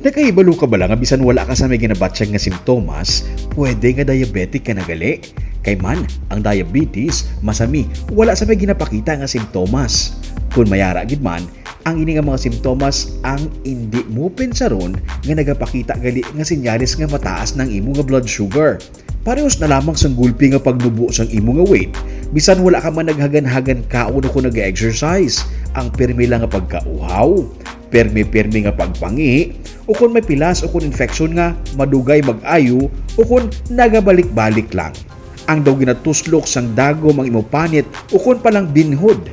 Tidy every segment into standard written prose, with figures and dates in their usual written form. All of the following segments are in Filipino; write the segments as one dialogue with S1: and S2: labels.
S1: Nakaibalo ka ba lang nga bisan wala ka sa may ginabatsyag nga simptomas, pwede nga diabetic ka na gali? Kay man, ang diabetes, masami, wala sa may ginapakita nga simptomas. Kung mayara gid man, ang ini nga mga simptomas ang hindi mo pensaron nga nagapakita gali nga senyales nga mataas ng imo nga blood sugar. Parehos na lamang sang gulpi nga pagnubo sang imo nga weight, bisan wala ka man naghagan-hagan kaon o kung nag-exercise, ang pirmi lang nga pagka-uhaw, pirmi nga pagpangihi, o kung may pilas o kung infection nga madugay mag-ayo o kung nagabalik-balik lang. Ang daw ginatuslok sang dago mang imo panit o kung palang binhod.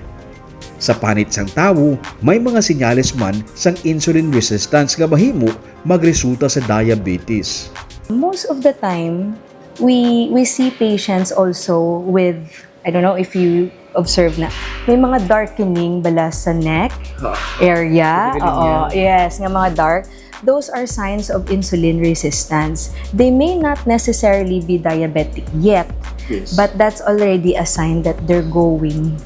S1: Sa panit sang tawo, may mga senyales man sang insulin resistance nga mahimo magresulta sa diabetes.
S2: Most of the time, we see patients also with, I don't know if you observe na, may mga darkening bala sa neck area. Oo, yes, nga mga dark. Those are signs of insulin resistance. They may not necessarily be diabetic yet, yes, but that's already a sign that they're going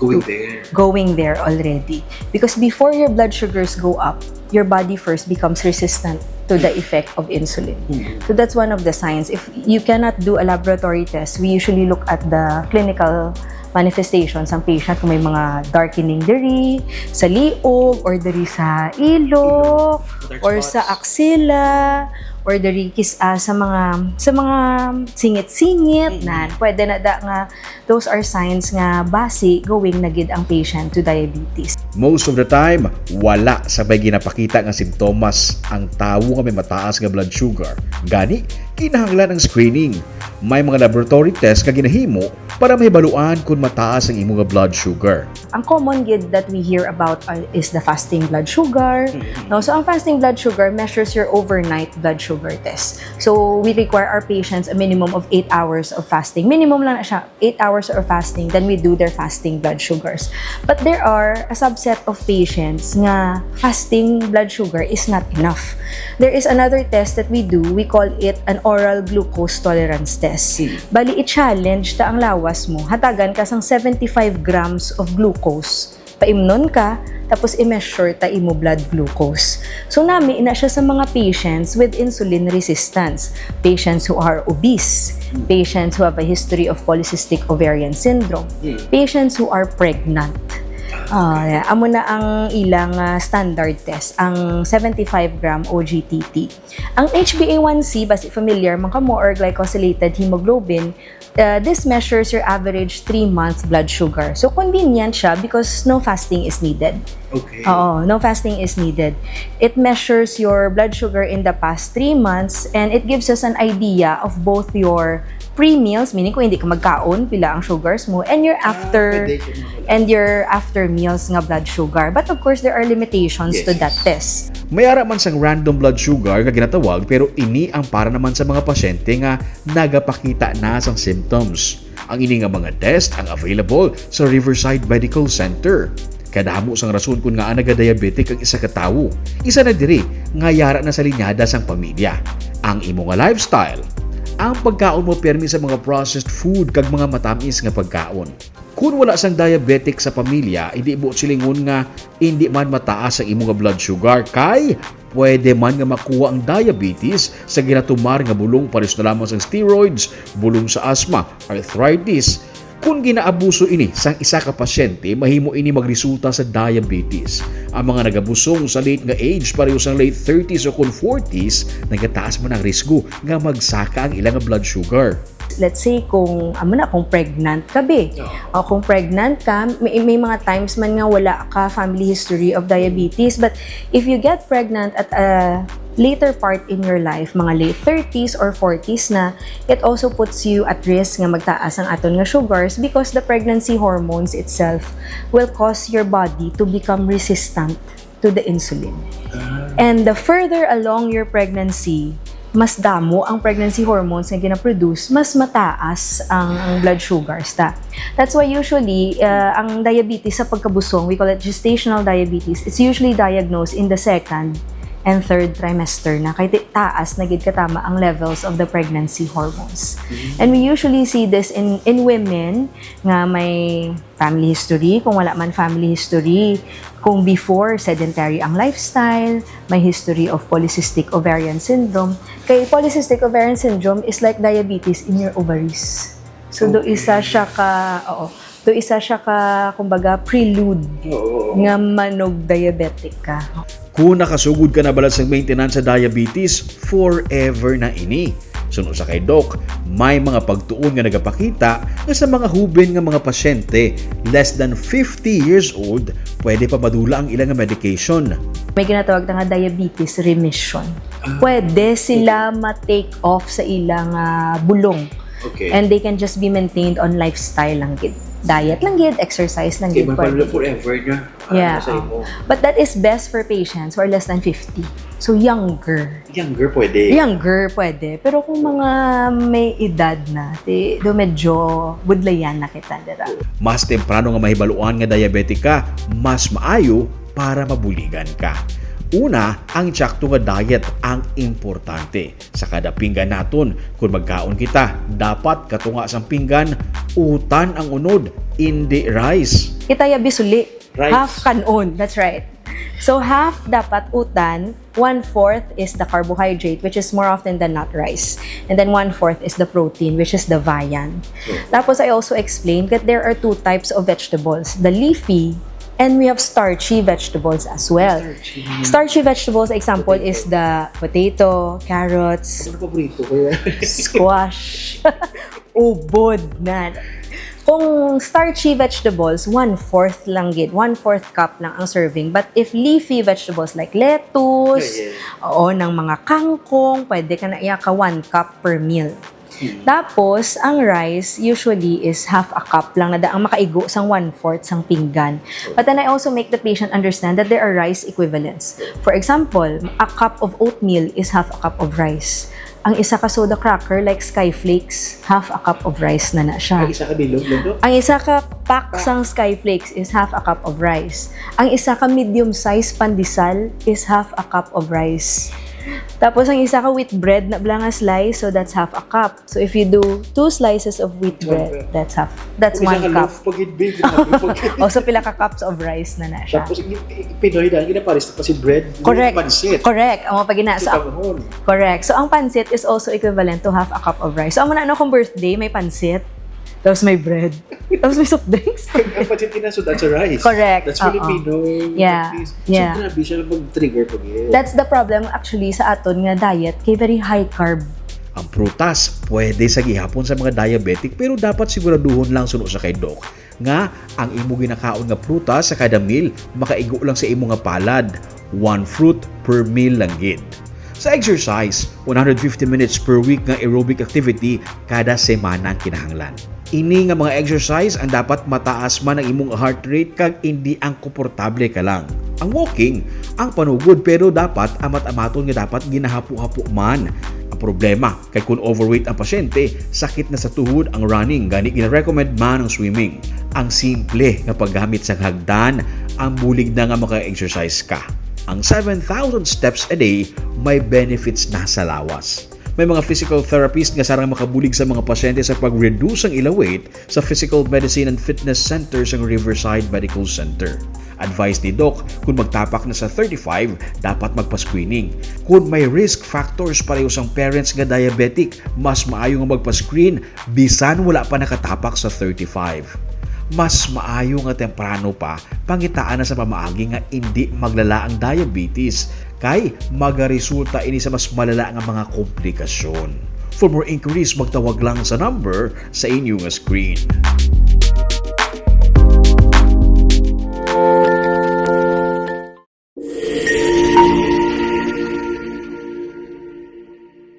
S2: there already. Because before your blood sugars go up, your body first becomes resistant to the effect of insulin. So that's one of the signs. If you cannot do a laboratory test, we usually look at the clinical manifestations ng patient kung may mga darkening diri sa liog or diri sa ilok or sa axilla or diri sa mga singit-singit na pwede na da nga those are signs nga basi going na gid ang patient to diabetes.
S1: Most of the time, wala sabay ginapakita nga simptomas ang tawo nga may mataas nga blood sugar. Gani, kinahanglan ang screening. May mga laboratory test nga ginahimo para mahibaluan kung mataas ang imo nga blood sugar.
S2: Ang common gid that we hear about is the fasting blood sugar. No, so ang fasting blood sugar measures your overnight blood sugar test. So we require our patients a minimum of 8 hours of fasting. Minimum lang na siya, 8 hours of fasting, then we do their fasting blood sugars. But there are a subset of patients nga fasting blood sugar is not enough. There is another test that we do, we call it an oral glucose tolerance test. Bali, i-challenge ta ang lawas mo. Hatagan ka sang 75 grams of glucose. Paimnon ka, tapos i-measure ta imo blood glucose. So nami ina siya sa mga patients with insulin resistance, patients who are obese, patients who have a history of polycystic ovarian syndrome, patients who are pregnant. Amo na ang ilang standard test, ang 75-gram OGTT. Ang HbA1c, basi familiar man kamo, or glycosylated hemoglobin, this measures your average 3-month blood sugar. So convenient siya because no fasting is needed.
S1: Okay.
S2: No fasting is needed. It measures your blood sugar in the past 3 months and it gives us an idea of both your pre-meals, meaning kung hindi ka magkaon, pila ang sugars mo, and your after meals nga blood sugar. But of course, there are limitations to that test.
S1: Mayara man sang random blood sugar nga ginatawag, pero ini ang para naman sa mga pasyente nga nagapakita na sang symptoms. Ang ini nga mga test ang available sa Riverside Medical Center. Kadamo sang rason kung nga naga-diabetic ang isa ka tawo. Isa na diri nga yara na sa linyada sang pamilya. Ang imo nga lifestyle, ang pagkaon mo pirmi sa mga processed food kag mga matamis nga pagkaon. Kung wala sang diabetic sa pamilya, hindi mo silingon nga hindi man mataas ang imo nga blood sugar kay pwede man nga makuha ang diabetes sa ginatumar nga bulong pares na lamang sang steroids, bulong sa asthma, arthritis. Kung ginaabuso ini sang isa ka pasyente, mahimo ini magresulta sa diabetes. Ang mga nagabusong sa late nga age, pareho sang late 30s o kung 40s, nagataas man ang risgo nga magsaka ang ilang blood sugar.
S2: Let's say kung pregnant ka o kung pregnant ka, may mga times man nga wala ka family history of diabetes, but if you get pregnant at a later part in your life, mga late 30s or 40s na, it also puts you at risk nga magtaas ang aton nga sugars because the pregnancy hormones itself will cause your body to become resistant to the insulin. And the further along your pregnancy, mas damo ang pregnancy hormones na gina-produce, mas mataas ang blood sugars ta. That's why usually, ang diabetes sa pagkabusong, we call it gestational diabetes, it's usually diagnosed in the second and third trimester na kay taas na gid katama ang levels of the pregnancy hormones. And we usually see this in women nga may family history, kung wala man family history, kung before sedentary ang lifestyle, may history of polycystic ovarian syndrome. Kay polycystic ovarian syndrome is like diabetes in your ovaries. So do isa siya ka kumbaga prelude nga manog diabetic ka.
S1: Kung nakasugod ka na balat sa maintenance sa diabetes, forever na ini. Sunod sa kay Doc, may mga pagtuon nga nagapakita nga sa mga huben nga mga pasyente less than 50 years old, pwede pa madula ang ilang medication.
S2: May ginatawag na nga diabetes remission. Pwede sila ma-take off sa ilang bulong.
S1: Okay.
S2: And they can just be maintained on lifestyle lang gid. Diet lang gid, exercise lang gid.
S1: Pwede forever na.
S2: Yeah. But that is best for patients who are less than 50. So younger.
S1: Younger pwede.
S2: Younger pwede. Pero kung mga may edad na, do medyo budlayan na kita dira.
S1: Mas temprano nga mahibaluan nga diabetic ka, mas maayo para mabuligan ka. Una, ang tsakto nga diet ang importante. Sa kada pinggan naton, kung magkaon kita, dapat katunga sang pinggan, utan ang unod, hindi rice.
S2: Kita yabi suli.
S1: Rice.
S2: Half kanon. That's right. So half dapat utan, 1/4 is the carbohydrate, which is more often than not rice. And then 1/4 is the protein, which is the viand. Tapos I also explained that there are two types of vegetables, the leafy and we have starchy vegetables as well. Starchy vegetables, example, is the potato, carrots, squash, ubod na. Kung starchy vegetables, 1/4 lang gid, 1/4 cup lang ang serving. But if leafy vegetables like lettuce, o ng mga kangkong, pwede ka na iya ka 1 cup per meal. Tapos, ang rice usually is half a cup lang na ang makaigo sang 1/4 sang pinggan. But then I also make the patient understand that there are rice equivalents. For example, a cup of oatmeal is half a cup of rice. Ang isa ka soda cracker like Skyflakes, half a cup of rice na siya.
S1: Ang isa ka bilog lang.
S2: Ang isa ka pack sang Skyflakes is half a cup of rice. Ang isa ka medium size pandesal is half a cup of rice. Tapos ang isa ka wheat bread na blanga slice, so that's half a cup. So if you do 2 slices of wheat bread, that's 1 cup. Also pila ka cups of rice na siya.
S1: Tapos Pinoy dahil ginaparis na pasit bread.
S2: Correct.
S1: Pansit.
S2: Correct. Ang mga correct. So ang pansit is also equivalent to half a cup of rice. So ang muna kung birthday, may pansit. Tapos may bread. Tapos may soft drinks.
S1: Ang pansit so that's a rice.
S2: Correct.
S1: That's Filipino.
S2: Yeah.
S1: So grabe siya mag-trigger pag yun.
S2: That's the problem actually sa aton nga diet kay very high carb.
S1: Ang prutas pwede sa gihapon sa mga diabetic pero dapat siguraduhon lang sunod sa kay Doc nga ang imo ginakaon nga prutas sa kada meal makaigo lang sa imo nga palad. 1 fruit per meal lang gid. Sa exercise, 150 minutes per week nga aerobic activity kada semana ang kinahanglan. Ini nga mga exercise ang dapat mataas man ang imong heart rate kag hindi ang komportable ka lang. Ang walking, ang panugod pero dapat amat-amaton nga dapat ginahapo-hapo man. Ang problema kay kung overweight ang pasyente, sakit na sa tuhod ang running, gani gina-recommend man ang swimming. Ang simple nga paggamit sa hagdan, ang bulig na nga maka-exercise ka. Ang 7,000 steps a day may benefits na sa lawas. May mga physical therapist nga sarang makabulig sa mga pasyente sa pag-reduce ang ila weight sa Physical Medicine and Fitness Center sa Riverside Medical Center. Advice ni Doc, kung magtapak na sa 35, dapat magpa-screening. Kung may risk factors pareho sang parents nga diabetic, mas maayo nga magpa-screen bisan wala pa nakatapak sa 35. Mas maayo nga temprano pa, pangitaan na sa pamaagi nga hindi maglala ang diabetes kay magaresulta ini sa mas malala nga mga komplikasyon. For more inquiries, magtawag lang sa number sa inyong screen.